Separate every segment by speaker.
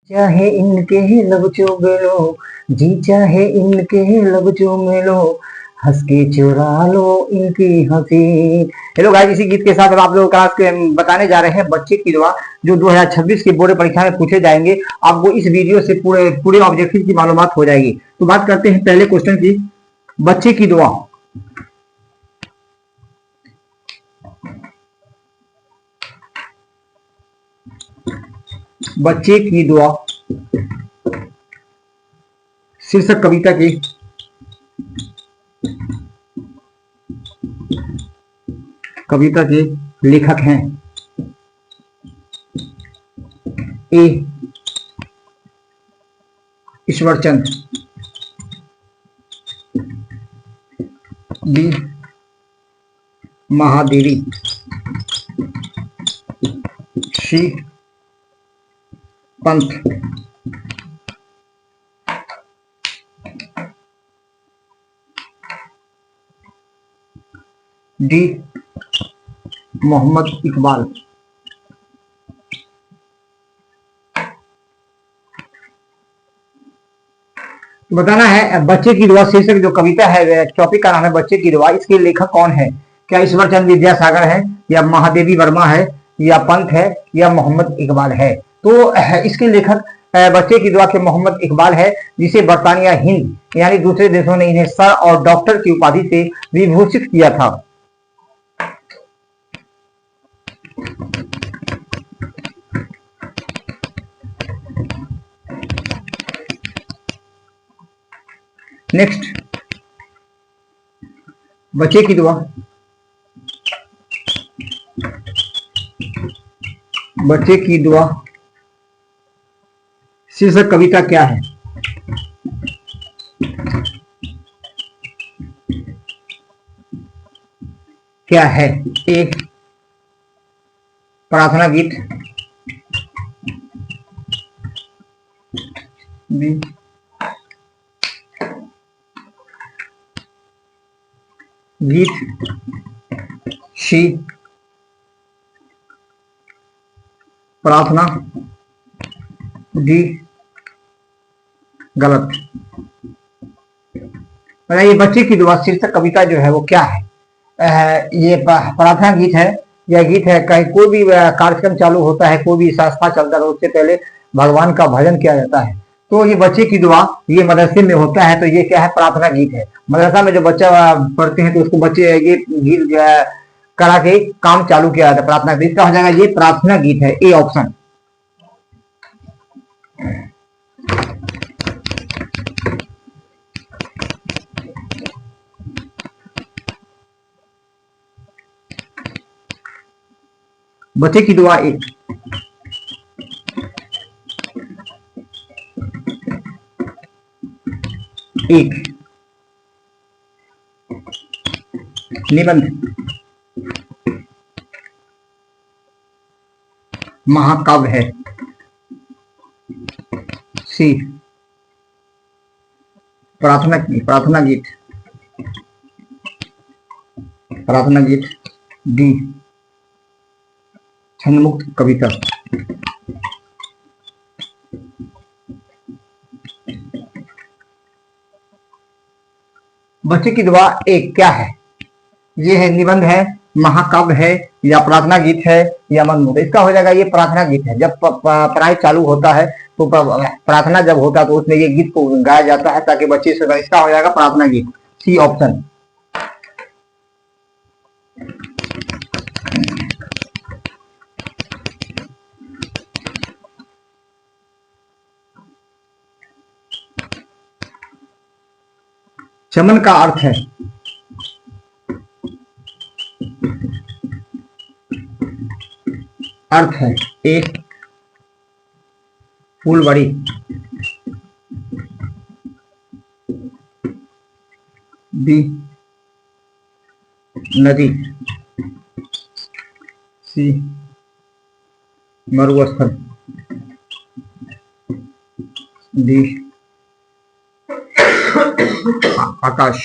Speaker 1: चाहे इनके लब चूम लो, जी चाहे इनके लब चूम लो, हंस के चुरा लो इनकी हंसी। हेलो गाइस, इसी गीत के साथ अब आप लोगों क्लास के बताने जा रहे हैं बच्चे की दुआ, जो 2026 की बोर्ड परीक्षा में पूछे जाएंगे। आपको इस वीडियो से पूरे पूरे ऑब्जेक्टिव की मालूमात हो जाएगी। तो बात करते हैं पहले क्वेश्चन की, बच्चे की दुआ। बच्चे की दुआ शीर्षक कविता की लेखक हैं ए ईश्वरचंद, बी महादेवी, सी पंथ, डी मोहम्मद इकबाल। तो बताना है बच्चे की दुआ शीर्षक जो कविता है, टॉपिक का नाम है बच्चे की दुआ। इसके लेखक कौन है? क्या ईश्वरचंद विद्यासागर है, या महादेवी वर्मा है, या पंत है, या मोहम्मद इकबाल है? तो इसके लेखक बच्चे की दुआ के मोहम्मद इकबाल है, जिसे बरतानिया हिंद यानी दूसरे देशों ने इन्हें सर और डॉक्टर की उपाधि से विभूषित किया था। नेक्स्ट, बच्चे की दुआ, बच्चे की दुआ शीर्षक कविता क्या है? क्या है? ए प्रार्थना गीत, बी गीत, सी प्रार्थना, डी गलत। बताइए बच्चे की दुआ शीर्षक कविता जो है वो क्या है? ये प्रार्थना गीत है, यह गीत है कहीं कोई भी कार्यक्रम चालू होता है, कोई भी संस्था चलता है, उससे पहले भगवान का भजन किया जाता है। तो ये बच्चे की दुआ ये मदरसे में होता है, तो ये क्या है? प्रार्थना गीत है। मदरसा में जो बच्चा पढ़ते हैं तो उसको बच्चे ये गीत जो है करा के काम चालू किया जाता है, प्रार्थना गीत का हो जाएगा ये प्रार्थना गीत है, ए ऑप्शन। बच्चे की दुआ एक, निबंध, महाकाव्य है, सी प्रार्थना गीत, डी छंदमुक्त कविता। बच्चे की दुआ एक क्या है? ये है निबंध है, महाकाव्य है, या प्रार्थना गीत है, या मनमुक्त। इसका हो जाएगा ये प्रार्थना गीत है। जब पढ़ाई चालू होता है तो प्रार्थना जब होता है तो उसमें ये गीत को गाया जाता है ताकि बच्चे से, इसका हो जाएगा प्रार्थना गीत, सी ऑप्शन। चमन का अर्थ है ए फूलवड़ी, बी नदी, सी मरुस्थल, डी आकाश।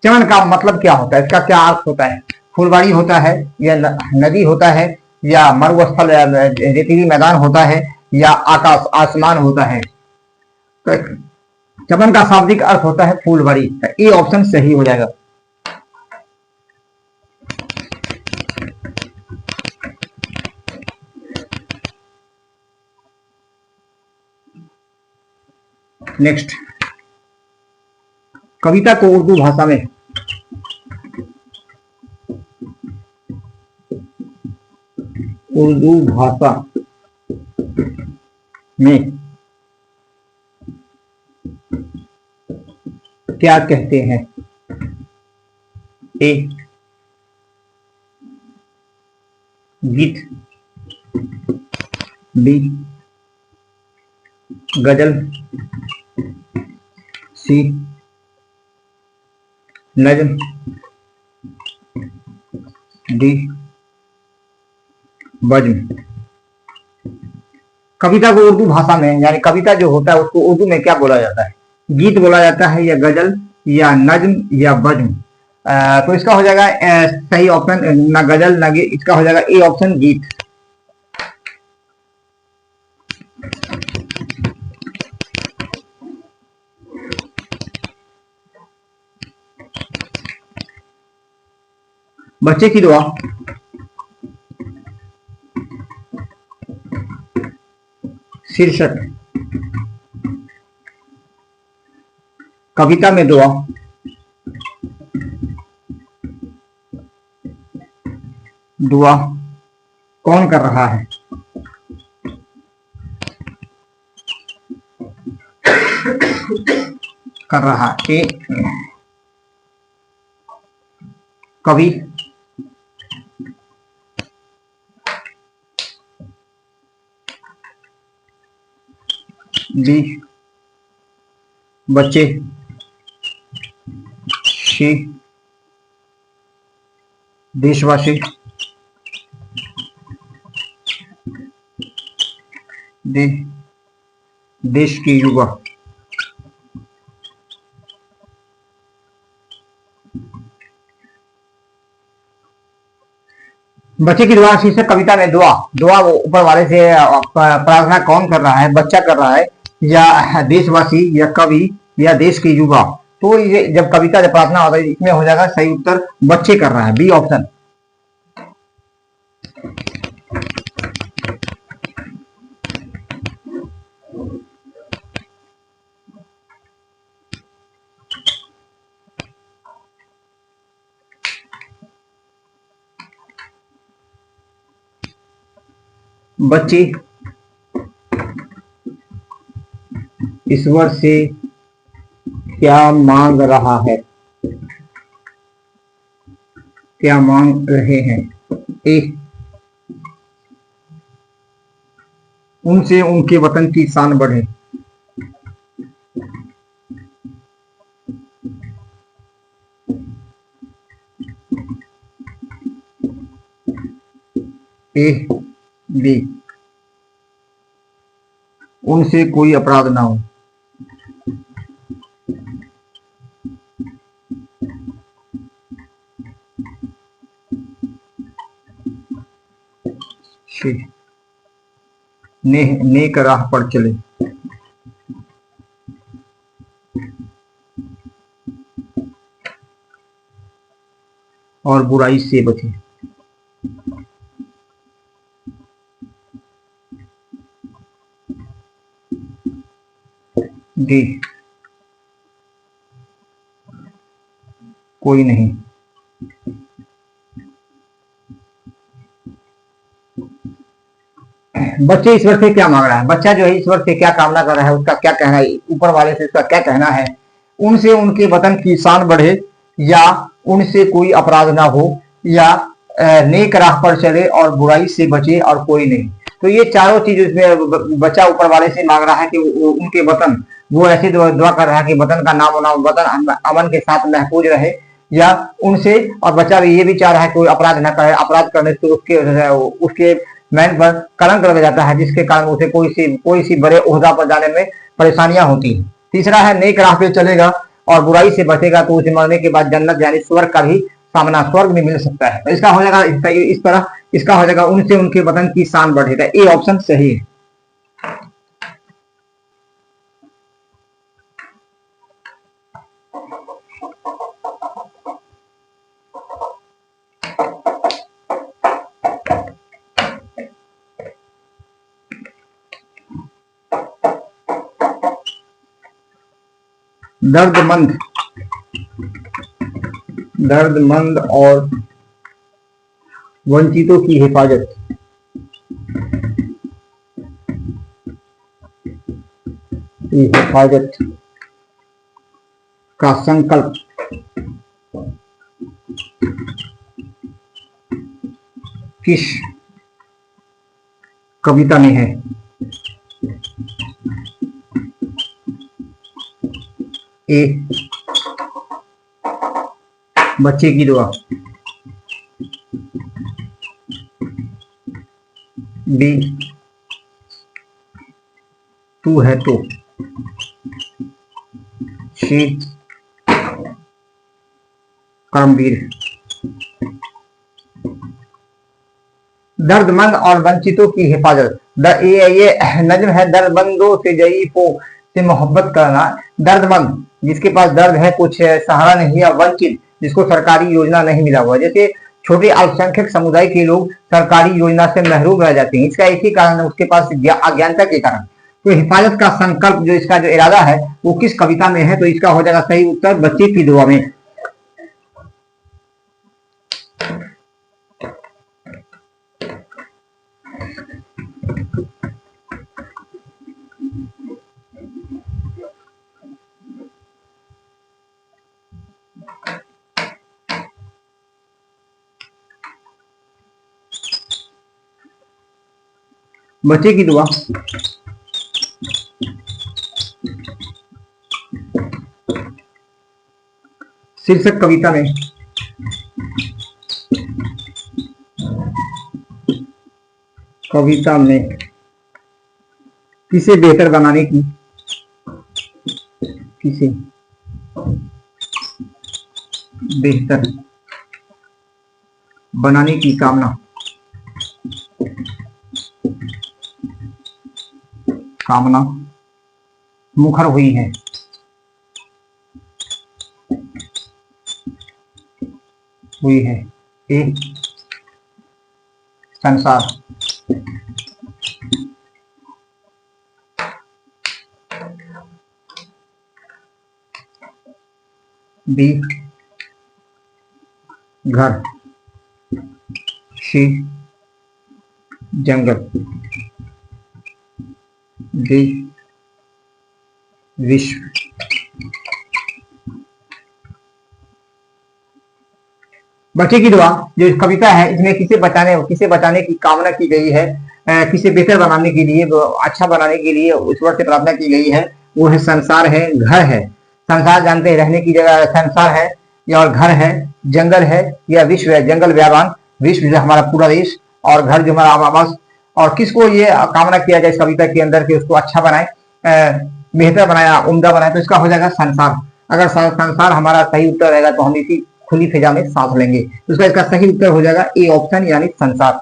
Speaker 1: चमन का मतलब क्या होता है? इसका क्या अर्थ होता है? फुलवाड़ी होता है, या नदी होता है, या मरुस्थल रेतीली मैदान होता है, या आकाश आसमान होता है। तो चमन का शाब्दिक अर्थ होता है फूलवड़ी। ये ऑप्शन सही हो जाएगा। नेक्स्ट, कविता को उर्दू भाषा में क्या कहते हैं? ए गीत, बी गजल, सी नज्म, डी बज्म। कविता को उर्दू भाषा में, यानी कविता जो होता है उसको उर्दू में क्या बोला जाता है? गीत बोला जाता है, या गजल, या नज्म, या बज्म। तो इसका हो जाएगा सही ऑप्शन ना गजल ना गीत, इसका हो जाएगा ए ऑप्शन गीत। बच्चे की दुआ, शीर्षक कविता में दुआ, दुआ कौन कर रहा है? कर रहा है कवि, बी बच्चे, सी देशवासी, डी देश की युवा। बच्चे की दुआ शीर्षक कविता में दुआ, दुआ ऊपर वाले से प्रार्थना कौन कर रहा है? बच्चा कर रहा है, या देशवासी, या कवि, या देश के युवा। तो ये जब कविता जब प्रार्थना होता है इसमें हो जाएगा सही उत्तर बच्चे कर रहा है, बी ऑप्शन। बच्ची ईश्वर से क्या मांग रहा है? क्या मांग रहे हैं? ए उनसे उनके वतन की शान बढ़े, ए बी उनसे कोई अपराध ना हो, नेक राह पर चले, और बुराई से बचे। डी कोई नहीं। बच्चे ईश्वर से क्या मांग रहा है? बच्चा जो है ईश्वर से क्या कामना कर रहा है, उसका क्या कहना है, ऊपर वाले से उसका क्या कहना है? उनसे उनके वतन की शान बढ़े, या उनसे कोई अपराध ना हो, या नेक राह पर चले और बुराई से बचे और कोई नहीं। तो ये चारों चीज उसमें बच्चा ऊपर वाले से मांग रहा है कि उनके वतन, वो ऐसे दुआ कर रहा है कि वतन का नाम होना, वतन अमन के साथ महफूज रहे, या उनसे, और बच्चा ये भी चाह रहा है कि कोई अपराध न करे, अपराध करने से उसके मैन पर कलंक लग जाता है, जिसके कारण उसे कोई सी बड़े ओहदा पर जाने में परेशानियां होती है। तीसरा है नेक राह पे चलेगा और बुराई से बचेगा तो उसे मरने के बाद जन्नत यानी स्वर्ग का भी सामना, स्वर्ग भी मिल सकता है। तो इसका हो जाएगा इस तरह इसका हो जाएगा उनसे उनके वतन की शान बढ़ेगा। ए ऑप्शन सही है। दर्दमंद और वंचितों की हिफाजत का संकल्प किस कविता में है? ए बच्चे की दुआ, बी तू है तो, सी कर्मवीर। दर्दमंद और वंचितों की हिफाजत, ये नज्म है। दर्दमंदों से ज़ईफों से मोहब्बत करना। दर्दमंद जिसके पास दर्द है, कुछ सहारा नहीं, या वंचित जिसको सरकारी योजना नहीं मिला हुआ, जैसे छोटे अल्पसंख्यक समुदाय के लोग सरकारी योजना से महरूम रह जाते हैं। इसका एक ही कारण है, उसके पास अज्ञानता के कारण। तो हिफाजत का संकल्प जो इसका जो इरादा है वो किस कविता में है? तो इसका हो जाएगा सही उत्तर बच्चे की दुआ में। बच्चे की दुआ शीर्षक कविता में किसे बेहतर बनाने की कामना मुखर हुई है। ए संसार, बी घर, सी जंगल, डी विश्व। बच्चे की दुआ जो कविता है, इसमें किसे बचाने की कामना की गई है, किसे बेहतर बनाने के लिए, अच्छा बनाने के लिए ईश्वर से प्रार्थना की गई है। वो है संसार है, घर है। संसार जानते हैं रहने की जगह, संसार है या और घर है, जंगल है या विश्व है। जंगल व्यापार, विश्व जो हमारा पूरा देश, और घर जो हमारा आवास। और किसको ये कामना किया गया इस कविता के अंदर कि उसको अच्छा बनाए, बेहतर बनाया, उम्दा बनाए। तो इसका हो जाएगा संसार। अगर संसार हमारा सही उत्तर रहेगा तो हम इसी खुली फिजा में सांस लेंगे। तो इसका सही उत्तर हो जाएगा ए ऑप्शन, यानी संसार।